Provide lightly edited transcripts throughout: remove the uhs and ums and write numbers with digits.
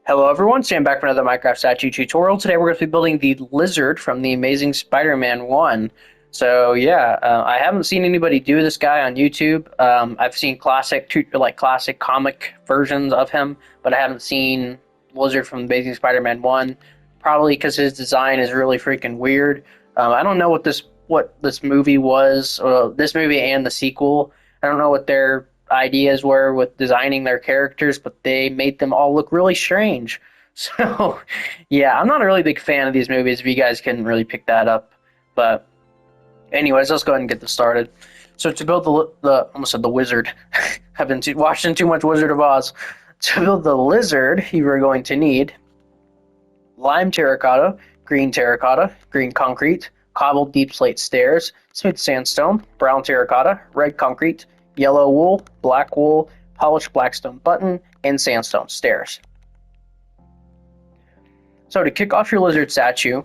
Hello everyone, Sam back for another Minecraft statue tutorial. Today we're going to be building the lizard from the Amazing Spider-Man 1. So yeah, I haven't seen anybody do this guy on YouTube. I've seen classic comic versions of him, but I haven't seen Lizard from Amazing Spider-Man 1. Probably because his design is really freaking weird. I don't know what this movie was, this movie and the sequel. I don't know what their ideas were with designing their characters, but they made them all look really strange. So, yeah, I'm not a really big fan of these movies, if you guys can really pick that up. But, anyways, let's go ahead and get this started. So, to build the almost said the wizard, I've been watching too much Wizard of Oz. To build the lizard, you are going to need lime terracotta, green concrete, cobbled deep slate stairs, smooth sandstone, brown terracotta, red concrete, yellow wool, black wool, polished blackstone button, and sandstone stairs. So to kick off your lizard statue,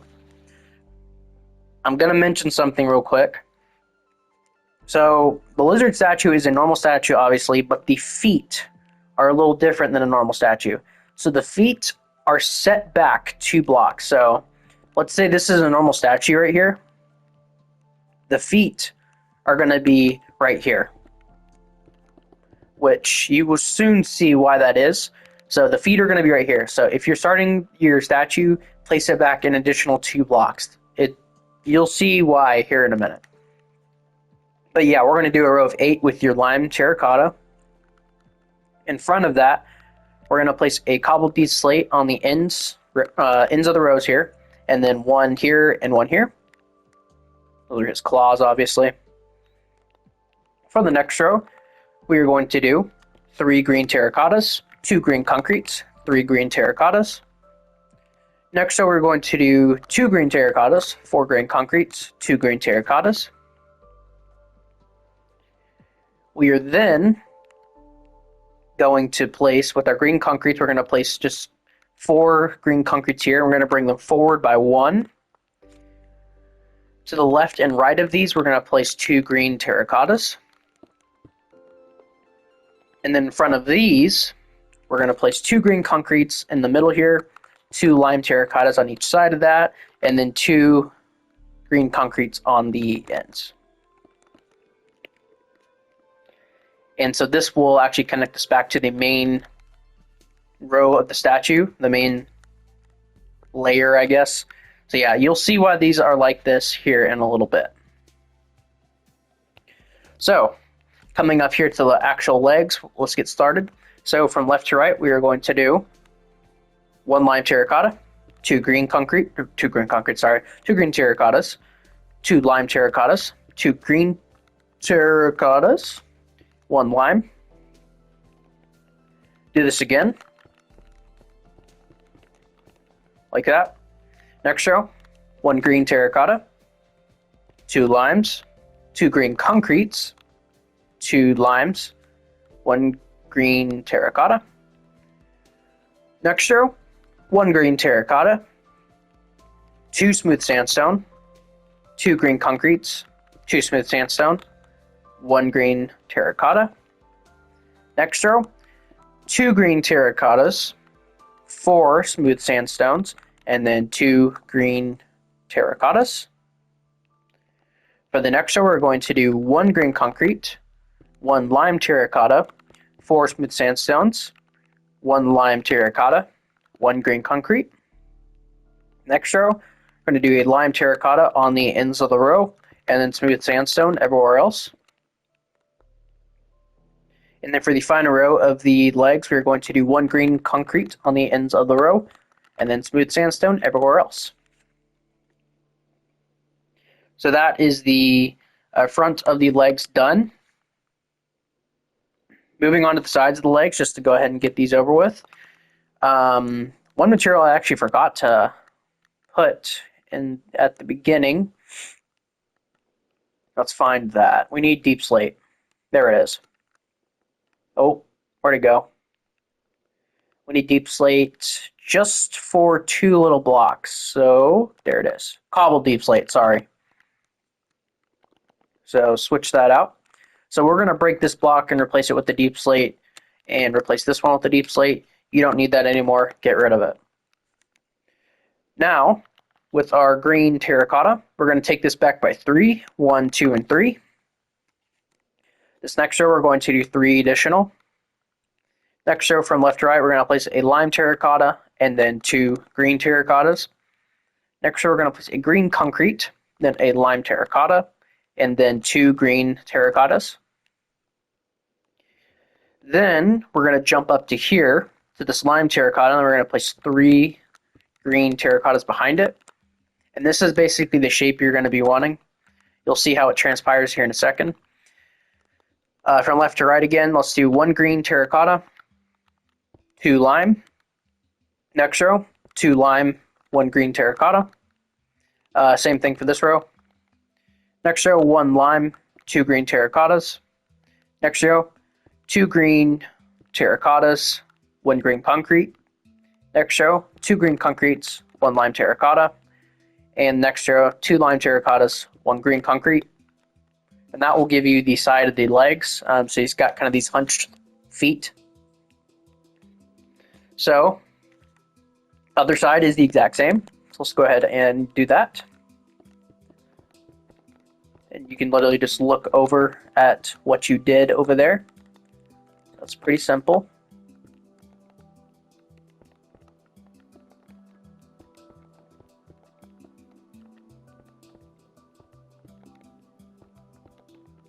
I'm going to mention something real quick. So the lizard statue is a normal statue, obviously, but the feet are a little different than a normal statue. So the feet are set back 2 blocks. So let's say this is a normal statue right here. The feet are going to be right here, which you will soon see why that is. So the feet are going to be right here. So if you're starting your statue, place it back an additional 2 blocks. You'll see why here in a minute. But yeah, we're going to do a row of 8 with your lime terracotta. In front of that, we're going to place a cobbled deep slate on the ends of the rows here, and then one here and one here. Those are his claws, obviously. For the next row, we are going to do 3 green terracottas, 2 green concretes, 3 green terracottas. Next row, we're going to do 2 green terracottas, 4 green concretes, 2 green terracottas. We are then going to place, with our green concretes, we're going to place just 4 green concretes here. We're going to bring them forward by 1. To the left and right of these, we're going to place 2 green terracottas. And then in front of these, we're going to place 2 green concretes in the middle here, 2 lime terracottas on each side of that, and then 2 green concretes on the ends. And so this will actually connect us back to the main row of the statue, the main layer, I guess. So yeah, you'll see why these are like this here in a little bit. So, coming up here to the actual legs, let's get started. So from left to right, we are going to do 1 lime terracotta, 2 green terracottas, 2 lime terracottas, 2 green terracottas, 1 lime. Do this again, like that. Next row, 1 green terracotta, 2 limes, 2 green concretes, 2 limes, 1 green terracotta. Next row, 1 green terracotta, 2 smooth sandstone, 2 green concretes, 2 smooth sandstone, 1 green terracotta. Next row, 2 green terracottas, 4 smooth sandstones, and then 2 green terracottas. For the next row, we're going to do 1 green concrete, 1 lime terracotta, 4 smooth sandstones, 1 lime terracotta, 1 green concrete. Next row, we're going to do a lime terracotta on the ends of the row, and then smooth sandstone everywhere else. And then for the final row of the legs, we're going to do 1 green concrete on the ends of the row, and then smooth sandstone everywhere else. So that is the front of the legs done. Moving on to the sides of the legs, just to go ahead and get these over with. One material I actually forgot to put in at the beginning. Let's find that. We need deep slate. There it is. Oh, where'd it go? We need deep slate just for 2 little blocks. So there it is. Cobbled deep slate, sorry. So switch that out. So we're going to break this block and replace it with the deep slate, and replace this one with the deep slate. You don't need that anymore. Get rid of it. Now, with our green terracotta, we're going to take this back by 3. 1, 2, and 3. This next row, we're going to do 3 additional. Next row from left to right, we're going to place a lime terracotta and then 2 green terracottas. Next row, we're going to place a green concrete, then a lime terracotta, and then 2 green terracottas. Then we're going to jump up to here to this lime terracotta, and we're going to place 3 green terracottas behind it. And this is basically the shape you're going to be wanting. You'll see how it transpires here in a second. From left to right again, let's do 1 green terracotta, 2 lime. Next row, 2 lime, 1 green terracotta. Same thing for this row. Next row, 1 lime, 2 green terracottas. Next row, 2 green terracottas, 1 green concrete. Next row, 2 green concretes, 1 lime terracotta. And next row, 2 lime terracottas, 1 green concrete. And that will give you the side of the legs. So he's got kind of these hunched feet. So, other side is the exact same. So let's go ahead and do that. And you can literally just look over at what you did over there. That's pretty simple.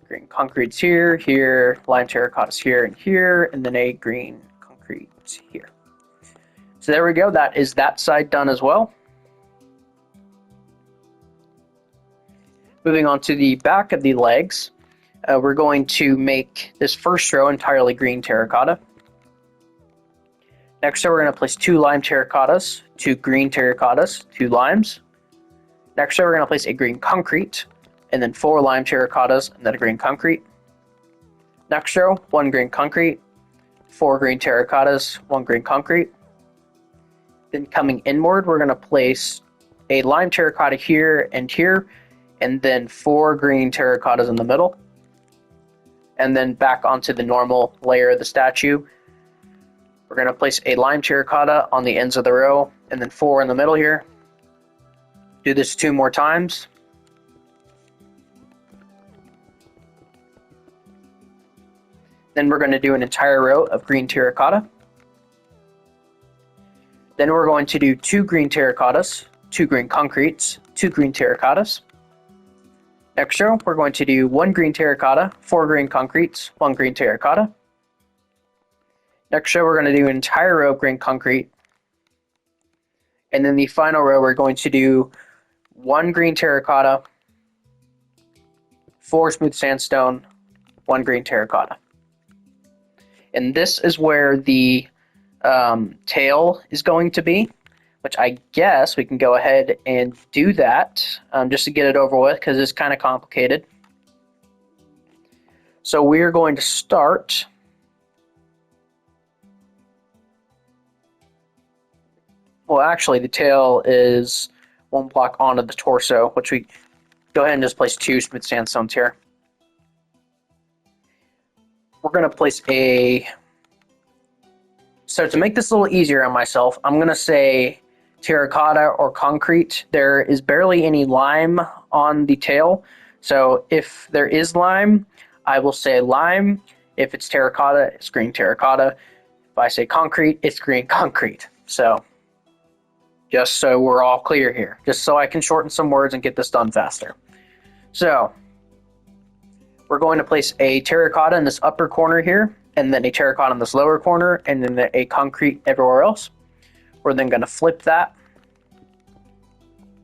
Green concrete's here, here, lime terracotta's here, and then a green concrete here. So there we go, that is that side done as well. Moving on to the back of the legs, we're going to make this first row entirely green terracotta. Next row, we're going to place 2 lime terracottas, 2 green terracottas, 2 limes. Next row, we're going to place a green concrete, and then 4 lime terracottas, and then a green concrete. Next row, 1 green concrete, 4 green terracottas, 1 green concrete. Then coming inward, we're going to place a lime terracotta here, and then 4 green terracottas in the middle. And then back onto the normal layer of the statue. We're going to place a lime terracotta on the ends of the row, and then 4 in the middle here. Do this 2 more times. Then we're going to do an entire row of green terracotta. Then we're going to do 2 green terracottas, 2 green concretes, 2 green terracottas. Next row, we're going to do 1 green terracotta, 4 green concretes, 1 green terracotta. Next row, we're going to do an entire row of green concrete. And then the final row, we're going to do 1 green terracotta, 4 smooth sandstone, 1 green terracotta. And this is where the tail is going to be, which I guess we can go ahead and do that just to get it over with, because it's kind of complicated. So we're going to start well, actually the tail is 1 block onto the torso, which we go ahead and just place 2 smooth sandstones here. We're going to place so to make this a little easier on myself, I'm going to say terracotta or concrete. There is barely any lime on the tail, so if there is lime, I will say lime. If it's terracotta, it's green terracotta. If I say concrete, it's green concrete. So just so we're all clear here, just so I can shorten some words and get this done faster. So we're going to place a terracotta in this upper corner here, and then a terracotta in this lower corner, and then a concrete everywhere else. We're then going to flip that,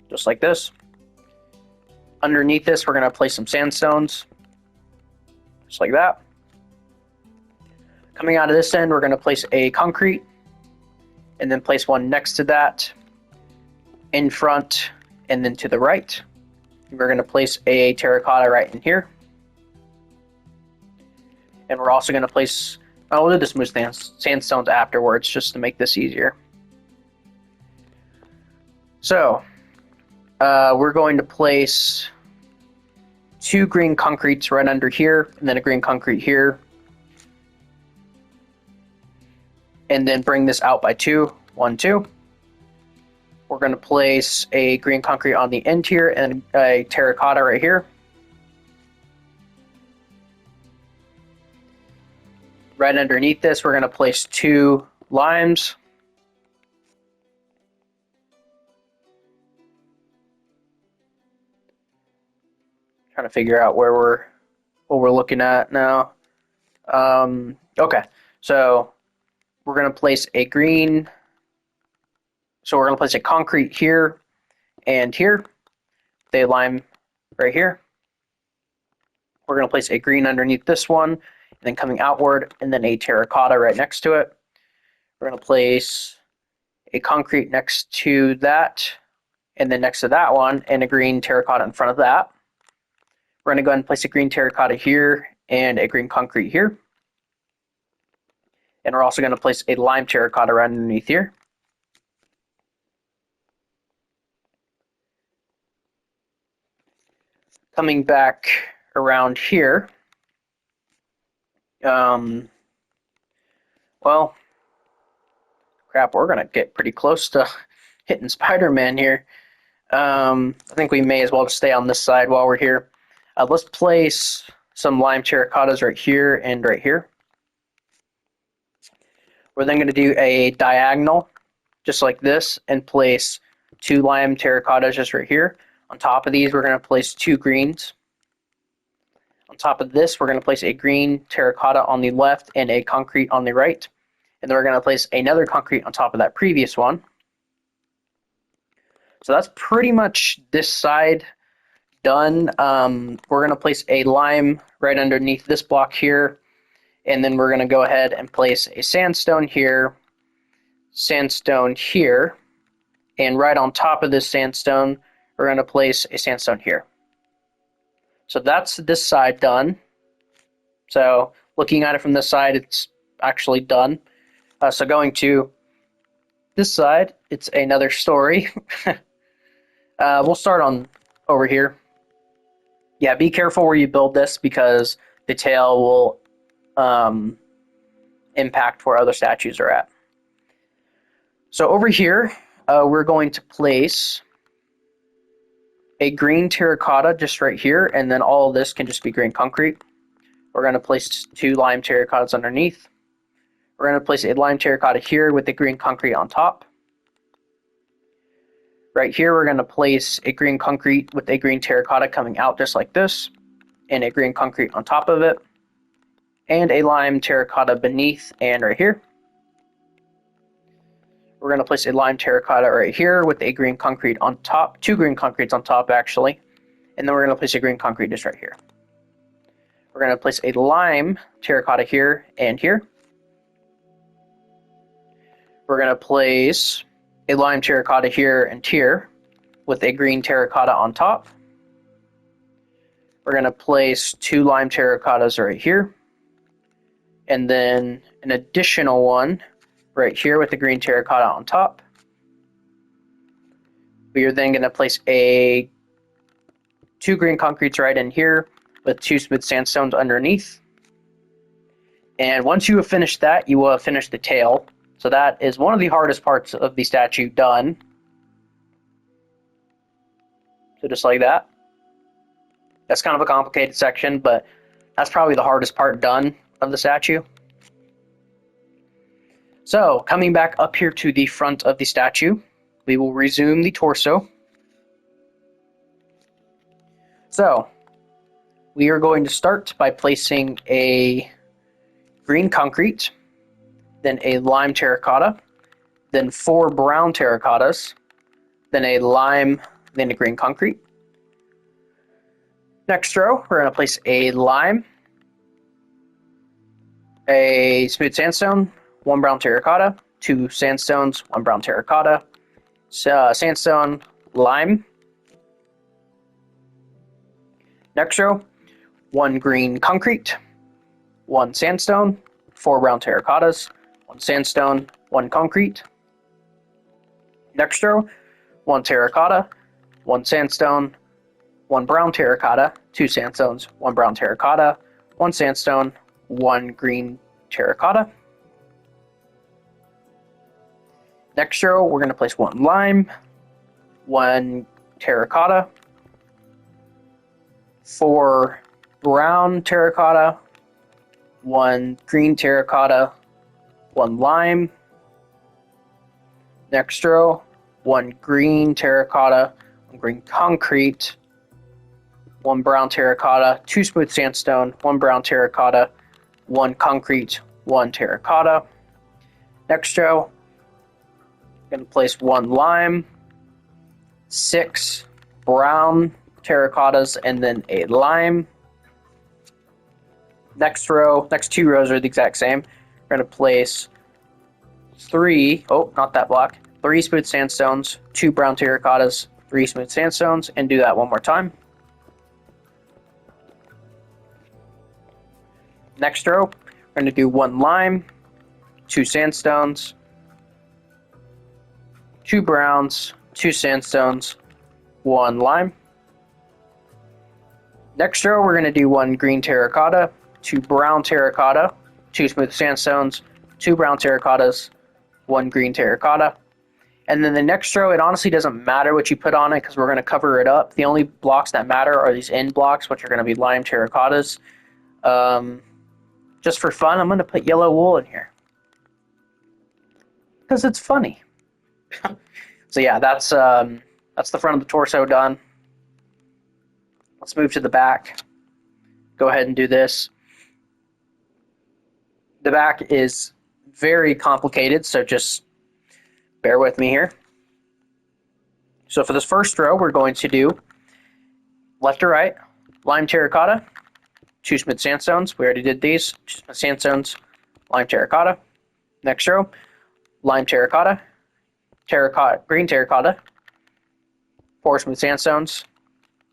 just like this. Underneath this, we're going to place some sandstones, just like that. Coming out of this end, we're going to place a concrete, and then place one next to that, in front, and then to the right. We're going to place a terracotta right in here. And we're also going to place, we'll do the smooth sandstones afterwards just to make this easier. So, we're going to place 2 green concretes right under here, and then a green concrete here. and then bring this out by 2. 1, 2. We're going to place a green concrete on the end here and a terracotta right here. Right underneath this, we're going to place 2 limes. Trying to figure out what we're looking at now. Okay, so we're going to place a green. So we're going to place a concrete here and here. The lime right here. We're going to place a green underneath this one, and then coming outward, and then a terracotta right next to it. We're going to place a concrete next to that, and then next to that one, and a green terracotta in front of that. We're going to go ahead and place a green terracotta here and a green concrete here. And we're also going to place a lime terracotta right underneath here. Coming back around here, well, crap, we're going to get pretty close to hitting Spider-Man here. I think we may as well just stay on this side while we're here. Let's place some lime terracottas right here and right here. We're then going to do a diagonal, just like this, and place 2 lime terracottas just right here. On top of these, we're going to place 2 greens. On top of this, we're going to place a green terracotta on the left and a concrete on the right. And then we're going to place another concrete on top of that previous one. So that's pretty much this side done. We're going to place a lime right underneath this block here. And then we're going to go ahead and place a sandstone here, and right on top of this sandstone, we're going to place a sandstone here. So that's this side done. So looking at it from this side, it's actually done. So going to this side, it's another story. We'll start on over here. Yeah, be careful where you build this because the tail will impact where other statues are at. So over here, we're going to place a green terracotta just right here, and then all of this can just be green concrete. We're going to place 2 lime terracottas underneath. We're going to place a lime terracotta here with the green concrete on top. Right here, we're going to place a green concrete with a green terracotta coming out just like this, and a green concrete on top of it, and a lime terracotta beneath and right here. We're going to place a lime terracotta right here with a green concrete on top, 2 green concretes on top actually, and then we're going to place a green concrete just right here. We're going to place a lime terracotta here and here. We're going to place a lime terracotta here and here with a green terracotta on top. We're going to place 2 lime terracottas right here, and then an additional one right here with the green terracotta on top. We are then going to place 2 green concretes right in here with 2 smooth sandstones underneath. And once you have finished that, you will have finished the tail. So that is one of the hardest parts of the statue done. So just like that. That's kind of a complicated section, but that's probably the hardest part done of the statue. So coming back up here to the front of the statue, we will resume the torso. So we are going to start by placing a green concrete, then a lime terracotta, then 4 brown terracottas, then a lime, then a green concrete. Next row, we're going to place a lime, a smooth sandstone, 1 brown terracotta, 2 sandstones, 1 brown terracotta, sandstone, lime. Next row, 1 green concrete, 1 sandstone, 4 brown terracottas, 1 sandstone, 1 concrete. Next row, 1 terracotta, 1 sandstone, 1 brown terracotta, 2 sandstones, 1 brown terracotta, 1 sandstone, 1 green terracotta. Next row, we're going to place 1 lime, 1 terracotta, 4 brown terracotta, 1 green terracotta, 1 lime. Next row, 1 green terracotta, 1 green concrete, 1 brown terracotta, 2 smooth sandstone, 1 brown terracotta, 1 concrete, 1 terracotta. Next row, I'm going to place 1 lime, 6 brown terracottas, and then a lime. Next row, next 2 rows are the exact same. We're going to place 3, oh, not that block, 3 smooth sandstones, 2 brown terracottas, 3 smooth sandstones, and do that one more time. Next row, we're going to do 1 lime, 2 sandstones, 2 browns, 2 sandstones, 1 lime. Next row, we're going to do 1 green terracotta, 2 brown terracotta, 2 smooth sandstones, 2 brown terracottas, 1 green terracotta. And then the next row, it honestly doesn't matter what you put on it because we're going to cover it up. The only blocks that matter are these end blocks, which are going to be lime terracottas. Just for fun, I'm going to put yellow wool in here because it's funny. So yeah, that's the front of the torso done. Let's move to the back. Go ahead and do this. The back is very complicated, so just bear with me here. So for this first row, we're going to do left to right, lime terracotta, 2 smooth sandstones. We already did these. 2 smooth sandstones, lime terracotta. Next row, lime terracotta, green terracotta, 4 smooth sandstones,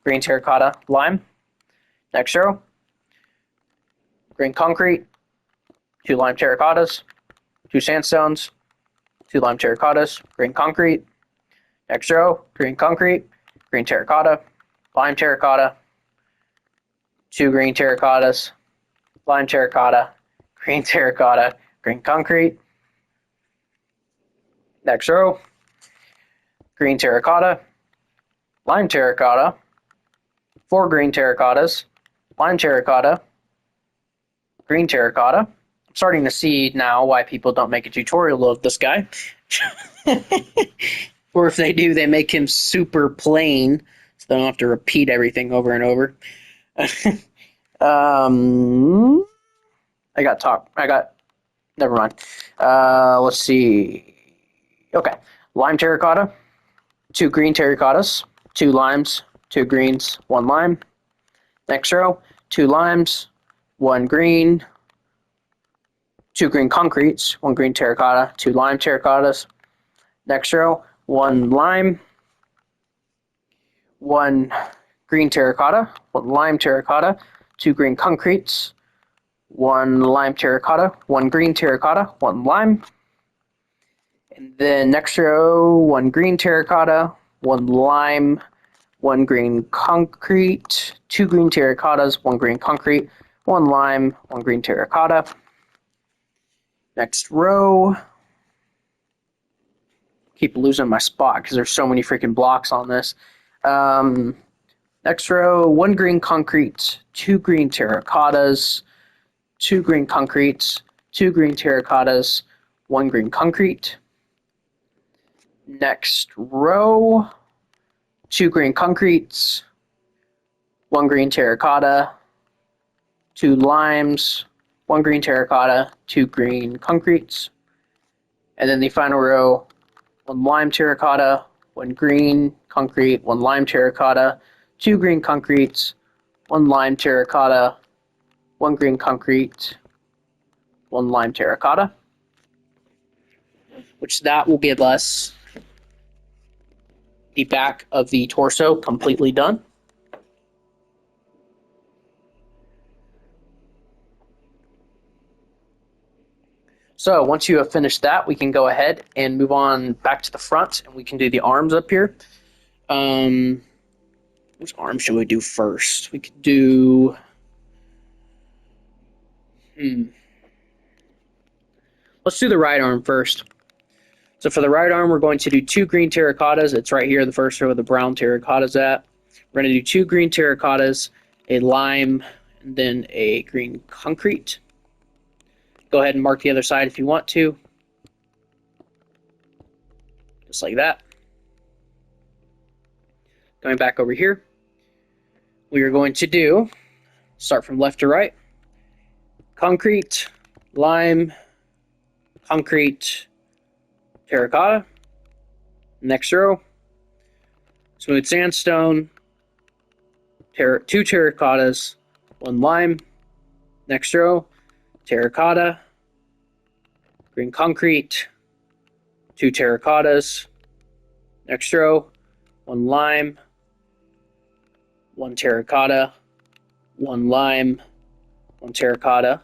green terracotta, lime. Next row, green concrete, 2 lime terracottas, 2 sandstones, 2 lime terracottas, green concrete. Next row, green concrete, green terracotta, lime terracotta, 2 green terracottas, lime terracotta, green terracotta, green concrete. Next row, green terracotta, lime terracotta, 4 green terracottas, lime terracotta, green terracotta. I'm starting to see now why people don't make a tutorial of this guy. Or if they do, they make him super plain, so they don't have to repeat everything over and over. Never mind. Let's see. Okay, lime terracotta, 2 green terracottas, 2 limes, 2 greens, 1 lime. Next row, 2 limes, 1 green, 2 green concretes, 1 green terracotta, 2 lime terracottas. Next row, 1 lime, 1 green terracotta, 1 lime terracotta, 2 green concretes, 1 lime terracotta, 1 green terracotta, 1 lime. And then next row, 1 green terracotta, 1 lime, 1 green concrete, 2 green terracottas, 1 green concrete, 1 lime, 1 green terracotta. Next row. Keep losing my spot because there's so many freaking blocks on this. Next row, 1 green concrete, 2 green terracottas, 2 green concretes, 2 green terracottas, 1 green concrete. Next row, 2 green concretes, 1 green terracotta, 2 limes, 1 green terracotta, 2 green concretes. And then the final row, 1 lime terracotta, 1 green concrete, 1 lime terracotta, 2 green concretes, 1 lime terracotta, 1 green concrete, 1 lime terracotta. Which that will give us the back of the torso completely done. So once you have finished that, we can go ahead and move on back to the front, and we can do the arms up here. Which arm should we do first? We could do... Let's do the right arm first. So for the right arm, we're going to do 2 green terracottas. It's right here, the first row where the brown terracotta's at. We're going to do 2 green terracottas, a lime, and then a green concrete. Go ahead and mark the other side if you want to. Just like that. Going back over here, we are going to do, start from left to right, concrete, lime, concrete, terracotta. Next row, smooth sandstone, 2 terracottas, 1 lime. Next row, terracotta, green concrete, 2 terracottas. Next row, 1 lime, 1 terracotta, 1 lime, 1 terracotta.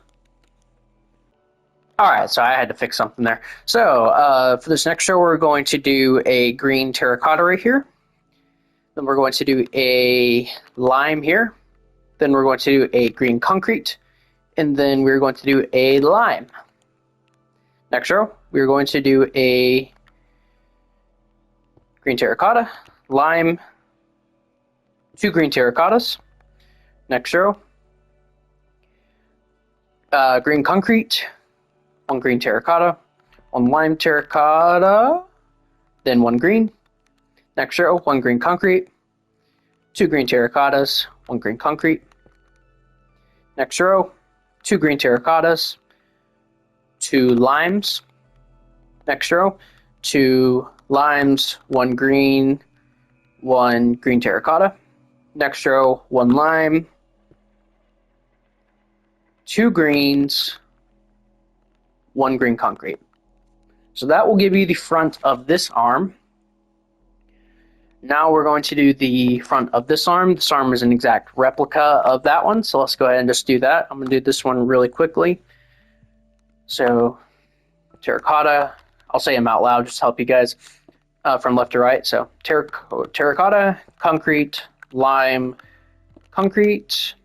All right, so I had to fix something there. So for this next row, we're going to do a green terracotta right here. Then we're going to do a lime here. Then we're going to do a green concrete. And then we're going to do a lime. Next row, we're going to do a green terracotta, lime, 2 green terracottas. Next row, green concrete, 1 green terracotta, 1 lime terracotta, then 1 green. Next row, 1 green concrete, 2 green terracottas, 1 green concrete. Next row, 2 green terracottas, 2 limes. Next row, 2 limes, 1 green terracotta. Next row, 1 lime, 2 greens, 1 green concrete. So that will give you the front of this arm. Now we're going to do the front of this arm. This arm is an exact replica of that one, so let's go ahead and just do that. I'm going to do this one really quickly. So terracotta, I'll say them out loud just to help you guys from left to right. So terracotta, concrete, lime, concrete,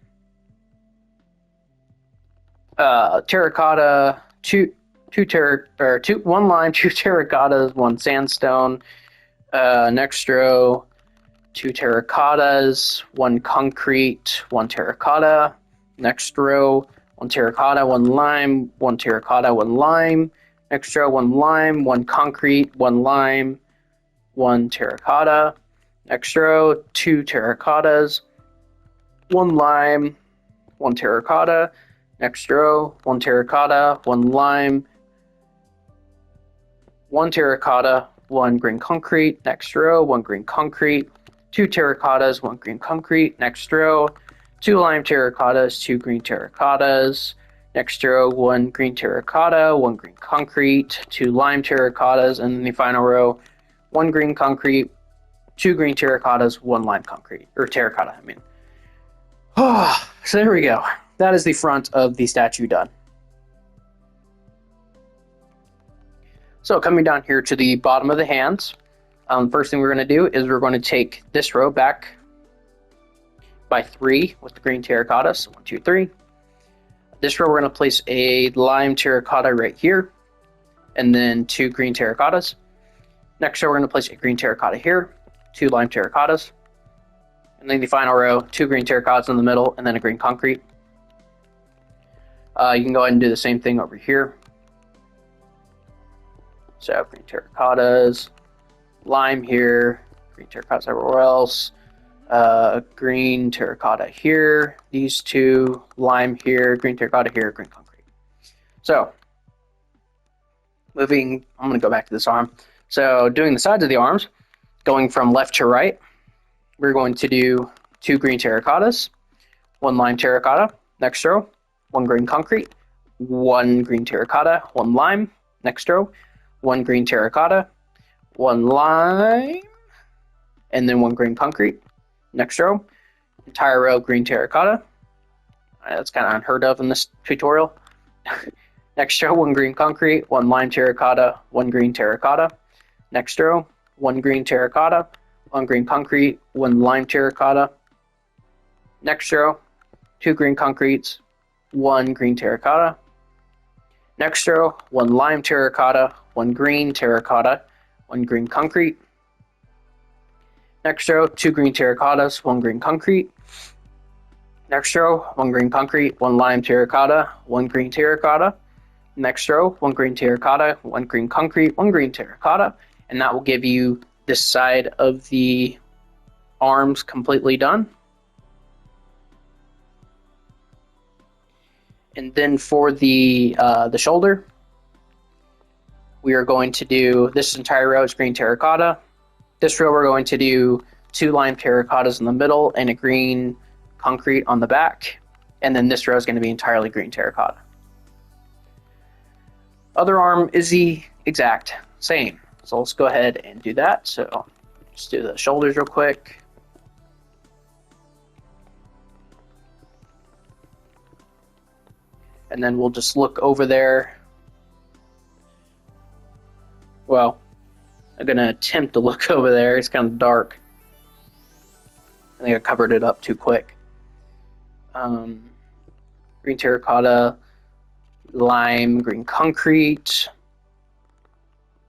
terracotta, 1 lime, 2 terracottas, 1 sandstone. Next row, 2 terracottas, 1 concrete, 1 terracotta. Next row, 1 terracotta, 1 lime, 1 terracotta, 1 lime. Next row, 1 lime, 1 concrete, 1 lime, 1 terracotta. Next row, 2 terracottas, 1 lime, 1 terracotta. Next row, 1 terracotta, 1 lime, 1 terracotta, 1 green concrete. Next row, 1 green concrete, 2 terracottas, 1 green concrete. Next row, 2 lime terracottas, 2 green terracottas. Next row, 1 green terracotta, 1 green concrete, 2 lime terracottas, and then the final row, 1 green concrete, 2 green terracottas, 1 lime concrete, or terracotta, I mean. So there we go. That is the front of the statue done. So coming down here to the bottom of the hands, first thing we're going to do is we're going to take this row back by 3 with the green terracotta. So 1, 2, 3. This row we're going to place a lime terracotta right here, and then 2 green terracottas. Next row we're going to place a green terracotta here, 2 lime terracottas, and then the final row, 2 green terracottas in the middle, and then a green concrete. You can go ahead and do the same thing over here. So green terracottas, lime here, green terracottas everywhere else, green terracotta here, these 2, lime here, green terracotta here, green concrete. So I'm going to go back to this arm. So doing the sides of the arms, going from left to right, we're going to do 2 green terracottas, 1 lime terracotta. Next row, 1 green concrete, 1 green terracotta, 1 lime. Next row, 1 green terracotta, 1 lime, and then 1 green concrete. Next row, entire row green terracotta. That's kind of unheard of in this tutorial. Next row, 1 green concrete, 1 lime terracotta, 1 green terracotta. Next row, 1 green terracotta, 1 green concrete, 1 lime terracotta. Next row, 2 green concretes, 1 green terracotta. Next row, 1 lime terracotta, one green terracotta, one green concrete. Next row, two green terracottas, one green concrete. Next row, one green concrete, one lime terracotta, one green terracotta. Next row, one green terracotta, one green concrete, one green terracotta, and that will give you this side of the arms completely done. And then for the shoulder, we are going to do this entire row is green terracotta. This row we're going to do two lime terracottas in the middle and a green concrete on the back. And then this row is going to be entirely green terracotta. Other arm is the exact same. So let's go ahead and do that. So let's do the shoulders real quick. And then we'll just look over there. Well, I'm going to attempt to look over there. It's kind of dark. I think I covered it up too quick. Green terracotta, lime, green concrete,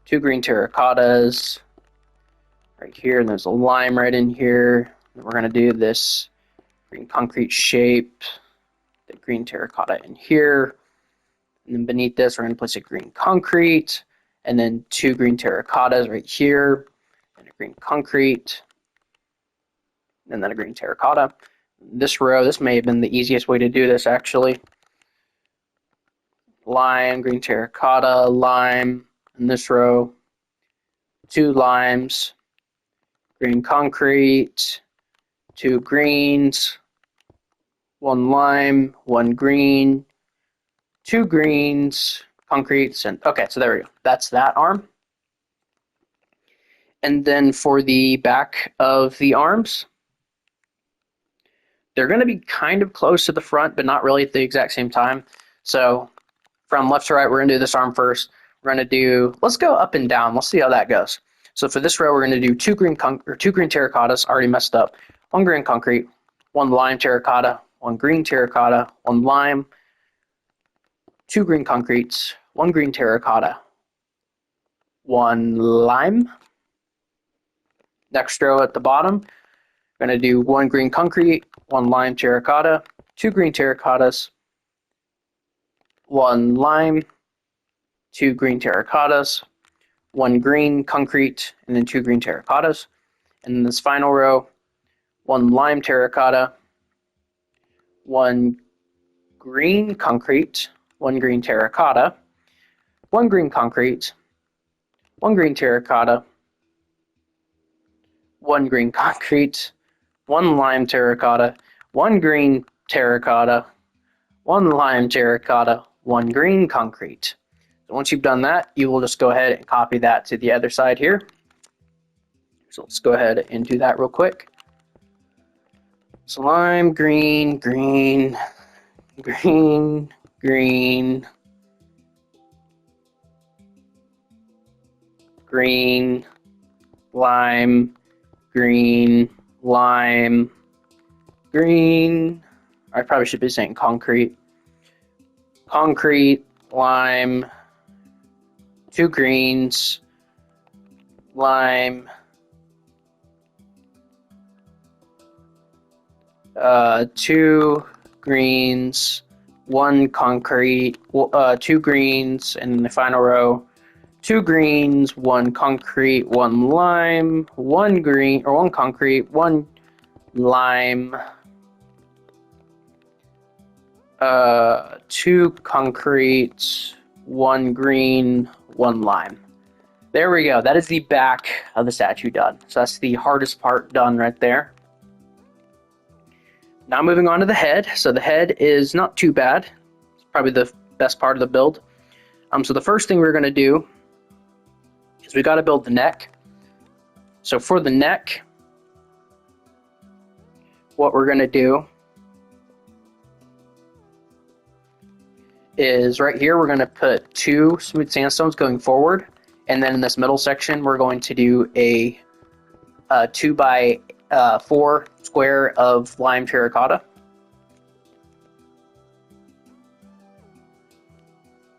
two green terracottas right here, and there's a lime right in here. And we're going to do this green concrete shape, the green terracotta in here, and then beneath this we're going to place a green concrete, and then two green terracottas right here, and a green concrete, and then a green terracotta. This row, this may have been the easiest way to do this actually. Lime, green terracotta, lime in this row, two limes, green concrete, two greens, one lime, one green, two greens, concretes, and okay, so there we go. That's that arm. And then for the back of the arms, they're going to be kind of close to the front, but not really at the exact same time. So from left to right, we're going to do this arm first. We're going to do, let's go up and down. Let's see how that goes. So for this row, we're going to do two green terracottas, already messed up. One green concrete, one lime terracotta, one green terracotta, one lime, two green concretes, one green terracotta, one lime. Next row at the bottom, we're going to do one green concrete, one lime terracotta, two green terracottas, one lime, two green terracottas, one green concrete, and then two green terracottas. And in this final row, one lime terracotta, one green concrete, one green terracotta, one green concrete, one green terracotta, one green concrete, one lime terracotta, one green terracotta, one lime terracotta, one green concrete. So once you've done that, you will just go ahead and copy that to the other side here. So let's go ahead and do that real quick. So lime, green, green, green, green, green, lime, green, lime, green. I probably should be saying concrete. Concrete, lime, two greens, lime, two greens, one concrete, two greens, and in the final row, two greens, one concrete, one lime, one green, or one concrete, one lime, two concrete, one green, one lime. There we go. That is the back of the statue done. So that's the hardest part done right there. Now moving on to the head. So the head is not too bad. It's probably the best part of the build. So the first thing we're going to do is we got to build the neck. So for the neck, what we're going to do is right here we're going to put two smooth sandstones going forward, and then in this middle section we're going to do a 2x4 square of lime terracotta.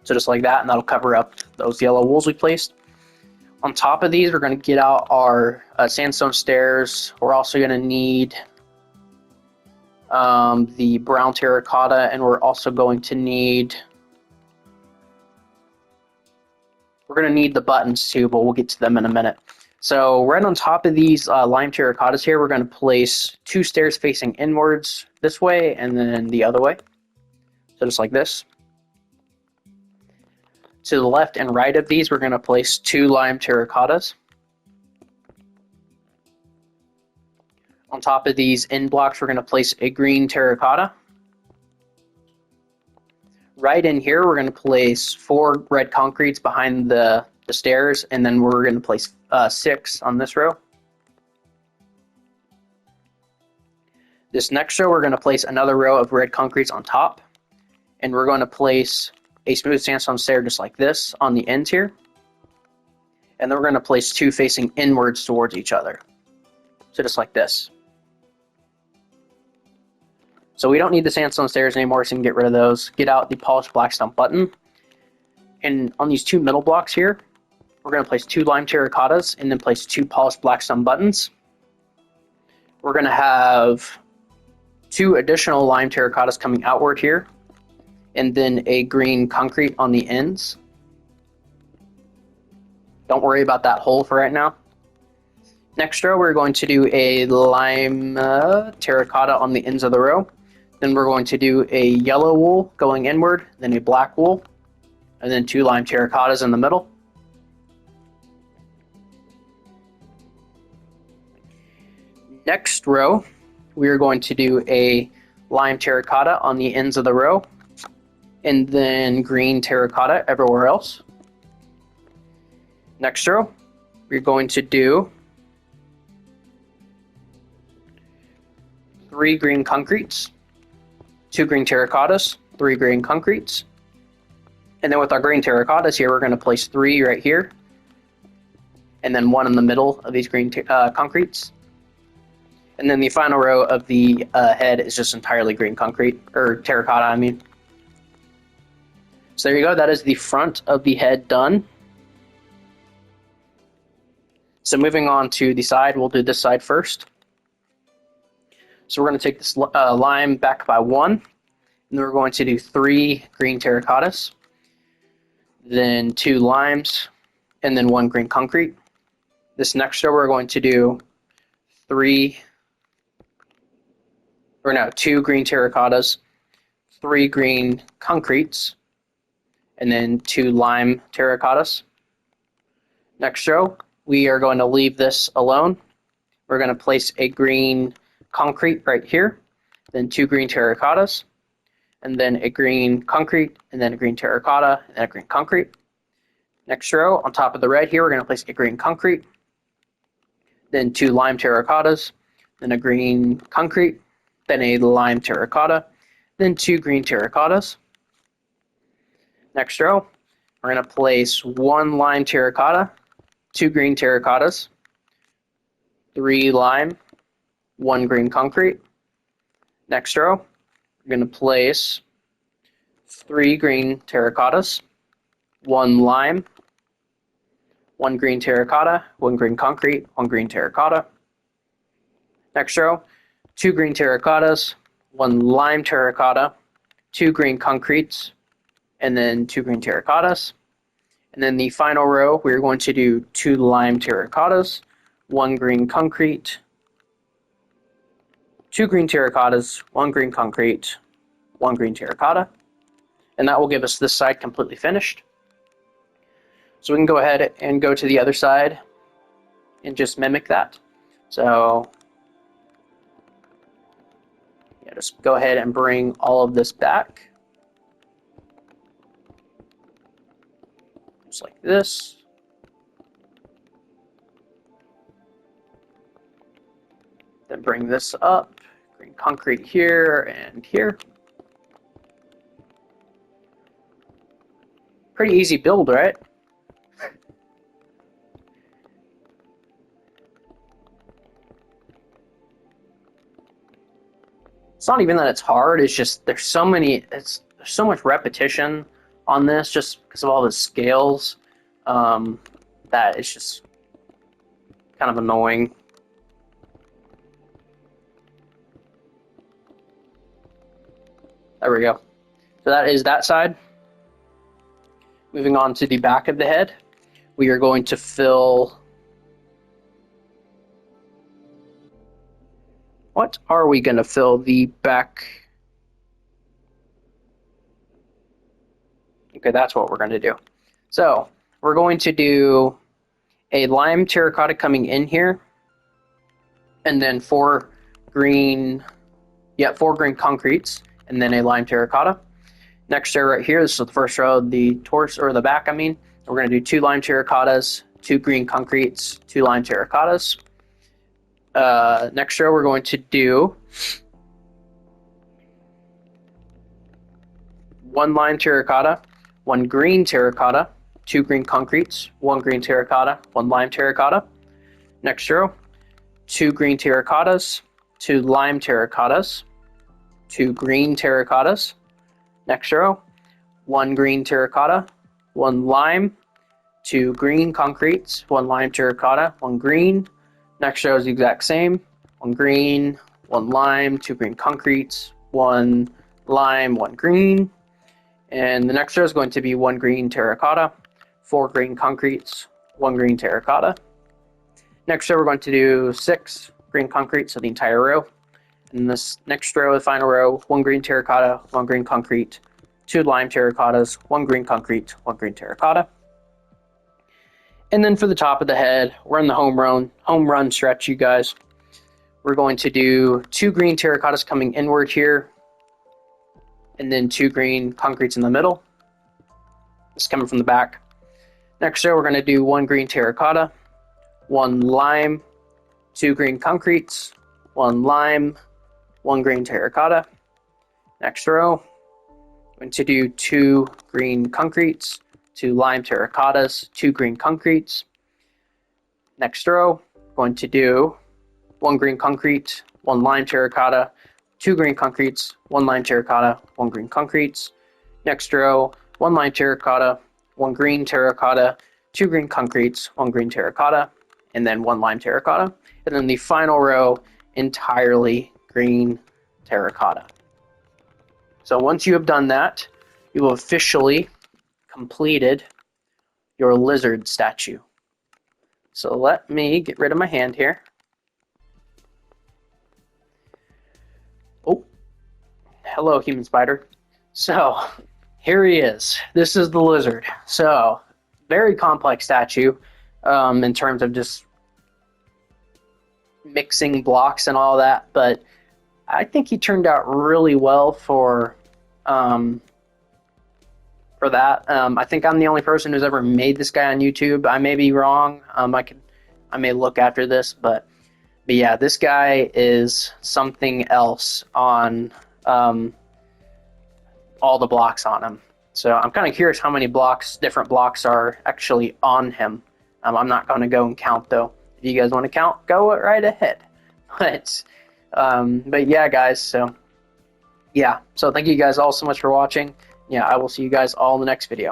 So just like that, and that'll cover up those yellow wools we placed. On top of these, we're going to get out our sandstone stairs. We're also going to need the brown terracotta, and we're also going to need the buttons too, but we'll get to them in a minute. So right on top of these lime terracottas here, we're going to place 2 stairs facing inwards this way and then the other way. So just like this. To the left and right of these, we're going to place 2 lime terracottas. On top of these end blocks, we're going to place a green terracotta. Right in here, we're going to place 4 red concretes behind the stairs, and then we're going to place 6 on this row. This next row, we're going to place another row of red concretes on top, and we're going to place a smooth sandstone stair just like this on the ends here. And then we're going to place 2 facing inwards towards each other. So just like this. So we don't need the sandstone stairs anymore, so we can get rid of those. Get out the polished blackstone button. And on these 2 middle blocks here, we're going to place 2 lime terracottas and then place 2 polished blackstone buttons. We're going to have 2 additional lime terracottas coming outward here, and then a green concrete on the ends. Don't worry about that hole for right now. Next row, we're going to do a lime terracotta on the ends of the row. Then we're going to do a yellow wool going inward, then a black wool, and then 2 lime terracottas in the middle. Next row, we are going to do a lime terracotta on the ends of the row, and then green terracotta everywhere else. Next row, we're going to do 3 green concretes, 2 green terracottas, 3 green concretes. And then with our green terracottas here, we're going to place 3 right here, and then 1 in the middle of these green concretes. And then the final row of the head is just entirely green concrete, or terracotta, I mean. So there you go, that is the front of the head done. So moving on to the side, we'll do this side first. So we're going to take this lime back by 1, and then we're going to do 3 green terracottas, then 2 limes, and then 1 green concrete. This next row we're going to do 2 green terracottas, 3 green concretes, and then 2 lime terracottas. Next row, we are going to leave this alone. We're going to place a green concrete right here, then 2 green terracottas, and then a green concrete, and then a green terracotta, and then a green concrete. Next row, on top of the red here, we're going to place a green concrete, then 2 lime terracottas, then a green concrete, then a lime terracotta, then 2 green terracottas. Next row, we're going to place 1 lime terracotta, 2 green terracottas, 3 lime, 1 green concrete. Next row, we're going to place 3 green terracottas, 1 lime, 1 green terracotta, 1 green concrete, 1 green terracotta. Next row, 2 green terracottas, 1 lime terracotta, 2 green concretes, and then 2 green terracottas. And then the final row, we're going to do 2 lime terracottas, 1 green concrete, 2 green terracottas, 1 green concrete, 1 green terracotta. And that will give us this side completely finished. So we can go ahead and go to the other side and just mimic that. So yeah, just go ahead and bring all of this back. Just like this. Then bring this up, green concrete here and here. Pretty easy build, right? It's not even that it's hard, it's just there's so much repetition on this just because of all the scales. That is just kind of annoying. There we go. So that is that side. Moving on to the back of the head, we are going to fill... What are we going to fill the back? Okay, that's what we're going to do. So we're going to do a lime terracotta coming in here, and then four green concretes, and then a lime terracotta. Next row right here, this is the first row of the torso, or the back, I mean. We're going to do 2 lime terracottas, 2 green concretes, 2 lime terracottas. Next row, we're going to do 1 lime terracotta, 1 green terracotta, 2 green concretes, 1 green terracotta, 1 lime terracotta. Next row, 2 green terracottas, 2 lime terracottas, 2 green terracottas. Next row, 1 green terracotta, 1 lime, 2 green concretes, 1 lime terracotta, 1 green. Next row is the exact same. 1 green, 1 lime, 2 green concretes, 1 lime, 1 green. And the next row is going to be 1 green terracotta, 4 green concretes, 1 green terracotta. Next row, we're going to do 6 green concretes, so the entire row. And this next row, the final row, 1 green terracotta, 1 green concrete, 2 lime terracottas, 1 green concrete, 1 green terracotta. And then for the top of the head, we're in the home run stretch, you guys. We're going to do 2 green terracottas coming inward here, and then 2 green concretes in the middle. It's coming from the back. Next row, we're going to do 1 green terracotta, 1 lime, 2 green concretes, 1 lime, 1 green terracotta. Next row, I'm going to do 2 green concretes, 2 lime terracottas, 2 green concretes. Next row, going to do 1 green concrete, 1 lime terracotta, 2 green concretes, 1 lime terracotta, 1 green concretes. Next row, 1 lime terracotta, 1 green terracotta, 2 green concretes, 1 green terracotta, and then 1 lime terracotta. And then the final row, entirely green terracotta. So once you have done that, you will officially completed your lizard statue. So let me get rid of my hand here. Oh, hello, human spider. So here he is. This is the lizard. So very complex statue in terms of just mixing blocks and all that, but I think he turned out really well for that. I think I'm the only person who's ever made this guy on YouTube. I may be wrong. I may look after this, but yeah, this guy is something else on all the blocks on him. So I'm kind of curious how many different blocks are actually on him. I'm not going to go and count though. If you guys want to count, go right ahead. But yeah, guys, so yeah. So thank you guys all so much for watching. Yeah, I will see you guys all in the next video.